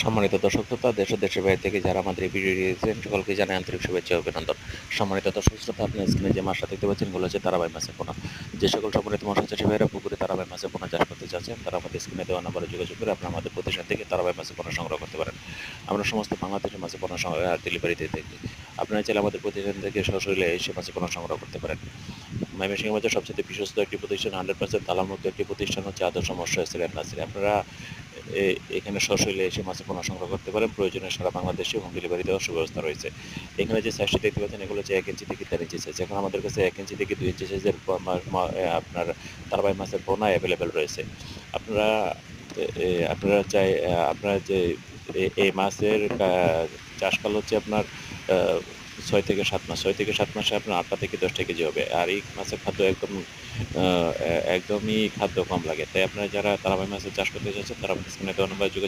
সম্মানিত দর্শক শ্রোতা, দেশ ও দেশের বাইরে থেকে যারা আমাদের এই ভিডিও দিয়েছেন সকলকে জানাই আন্তরিক শুভেচ্ছা ও অভিনন্দন। সম্মানিত দর্শক শ্রোতা, আপনি স্ক্রিনে যে মাছটা দেখতে পাচ্ছেন এগুলো হচ্ছে তারাবাই মাছের পোনা। যে সকল সম্মানিত মৎস্য চাষী ভাইরা পুকুরে তারাবাই মাছের পোনা চাষ করতে চাচ্ছেন তারা আমাদের স্ক্রিনে দেওয়া নম্বরে যোগাযোগ করে আপনারা আমাদের প্রতিষ্ঠান থেকে তারাবাই মাছের পোনা সংগ্রহ করতে পারেন। আমরা সমস্ত বাংলাদেশের মাছের পোনা ডেলিভারি দিয়ে থাকি। আপনারা চাইলে আমাদের প্রতিষ্ঠান থেকে সশরীরে এসে মাছের পোনা সংগ্রহ করতে পারেন। ময়মনসিংহের মধ্যে সবচেয়ে বিশ্বস্ত একটি প্রতিষ্ঠান, 100% তালামুক্ত একটি প্রতিষ্ঠান হচ্ছে আদর্শ মৎস্য সিলেট নার্সারি। আপনারা এখানে সশরীরে এসে মাছের পোনা সংগ্রহ করতে পারেন। প্রয়োজনে সারা বাংলাদেশে হোম ডেলিভারি দেওয়ার সুব্যবস্থা রয়েছে। এখানে যে সাইজটি দেখতে পাচ্ছেন এগুলো হচ্ছে 1 ইঞ্চি থেকে 3 ইঞ্চি সাইজ। এখন আমাদের কাছে 1 ইঞ্চি থেকে 2 ইঞ্চি সাইজের আপনার তারবাই মাছের পোনা অ্যাভেলেবেল রয়েছে। আপনারা আপনারা যে এই মাছের চাষকাল হচ্ছে আপনার 6 থেকে 7 মাস। 6 থেকে 7 মাসে আপনার 8টা থেকে 10টা কেজি হবে। আর এই মাছের খাদ্য একদমই খাদ্য কম লাগে। তাই আপনারা যারা তারাবাই মাছের চাষ করতে চাচ্ছেন তারা স্ক্রিনে দেওয়া নাম্বারে যোগাযোগ